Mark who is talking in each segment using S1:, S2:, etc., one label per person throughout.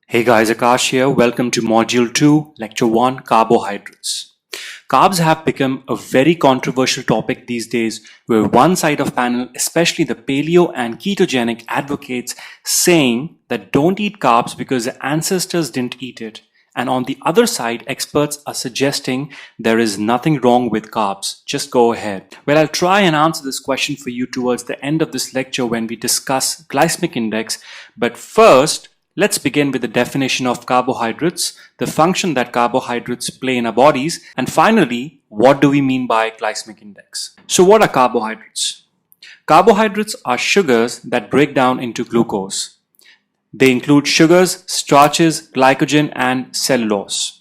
S1: Hey guys, Akash here. Welcome to Module 2, Lecture 1, Carbohydrates. Carbs have become a very controversial topic these days, where one side of panel, especially the paleo and ketogenic, advocates saying that don't eat carbs because the ancestors didn't eat it. And on the other side, experts are suggesting there is nothing wrong with carbs. Just go ahead. Well, I'll try and answer this question for you towards the end of this lecture when we discuss glycemic index. But first, let's begin with the definition of carbohydrates, the function that carbohydrates play in our bodies, and finally, what do we mean by glycemic index? So what are carbohydrates? Carbohydrates are sugars that break down into glucose. They include sugars, starches, glycogen, and cellulose.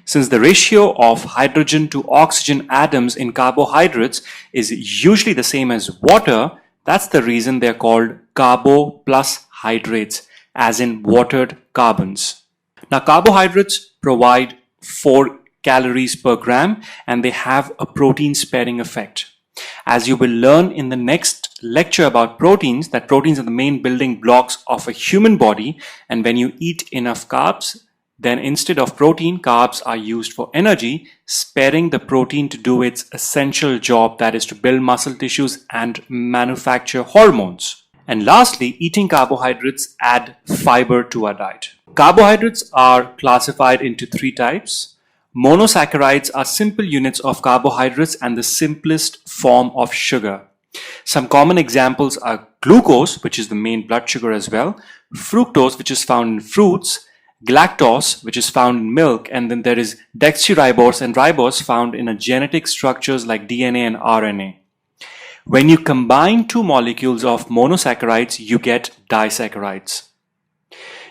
S1: Since the ratio of hydrogen to oxygen atoms in carbohydrates is usually the same as water, that's the reason they're called carbo plus hydrates, as in watered carbons. Now, carbohydrates provide 4 calories per gram and they have a protein sparing effect. As you will learn in the next lecture about proteins, that proteins are the main building blocks of a human body, and when you eat enough carbs, then instead of protein, carbs are used for energy, sparing the protein to do its essential job, that is to build muscle tissues and manufacture hormones. And lastly, eating carbohydrates add fiber to our diet. Carbohydrates are classified into 3 types. Monosaccharides are simple units of carbohydrates and the simplest form of sugar. Some common examples are glucose, which is the main blood sugar as well, fructose, which is found in fruits, galactose, which is found in milk, and then there is deoxyribose and ribose found in genetic structures like DNA and RNA. When you combine 2 molecules of monosaccharides, you get disaccharides.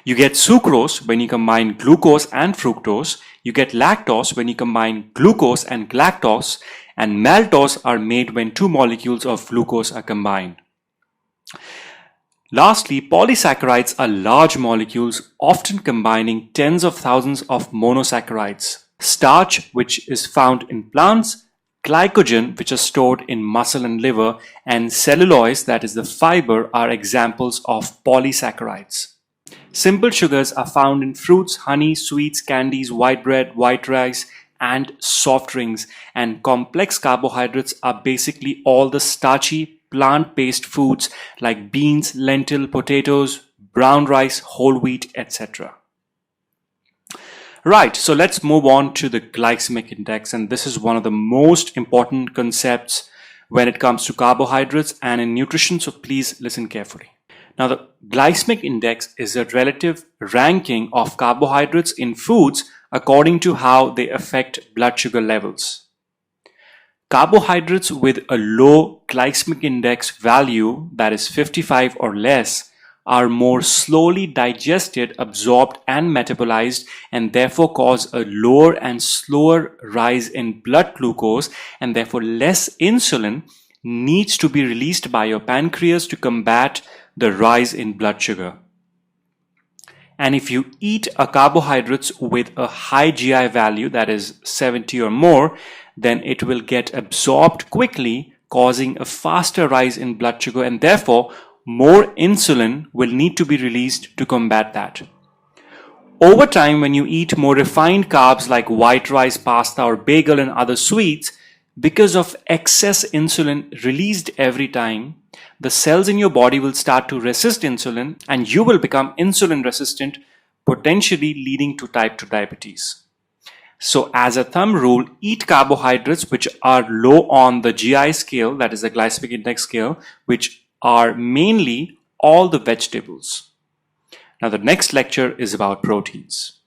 S1: You get sucrose when you combine glucose and fructose. You get lactose when you combine glucose and galactose. And maltose are made when 2 molecules of glucose are combined. Lastly, polysaccharides are large molecules, often combining tens of thousands of monosaccharides. Starch, which is found in plants, glycogen, which is stored in muscle and liver, and cellulose, that is the fiber, are examples of polysaccharides. Simple sugars are found in fruits, honey, sweets, candies, white bread, white rice, and soft drinks. And complex carbohydrates are basically all the starchy, plant-based foods like beans, lentil, potatoes, brown rice, whole wheat, etc. Right, so let's move on to the glycemic index, and this is one of the most important concepts when it comes to carbohydrates and in nutrition, so please listen carefully. Now, the glycemic index is a relative ranking of carbohydrates in foods according to how they affect blood sugar levels. Carbohydrates with a low glycemic index value, that is 55 or less, are more slowly digested, absorbed, and metabolized, and therefore cause a lower and slower rise in blood glucose, and therefore less insulin needs to be released by your pancreas to combat the rise in blood sugar. And if you eat a carbohydrates with a high GI value, that is 70 or more, then it will get absorbed quickly, causing a faster rise in blood sugar, and therefore more insulin will need to be released to combat that. Over time, when you eat more refined carbs like white rice, pasta, or bagel and other sweets, because of excess insulin released every time, the cells in your body will start to resist insulin and you will become insulin resistant, potentially leading to type 2 diabetes. So as a thumb rule, eat carbohydrates which are low on the GI scale, that is the glycemic index scale, which are mainly all the vegetables. Now the next lecture is about proteins.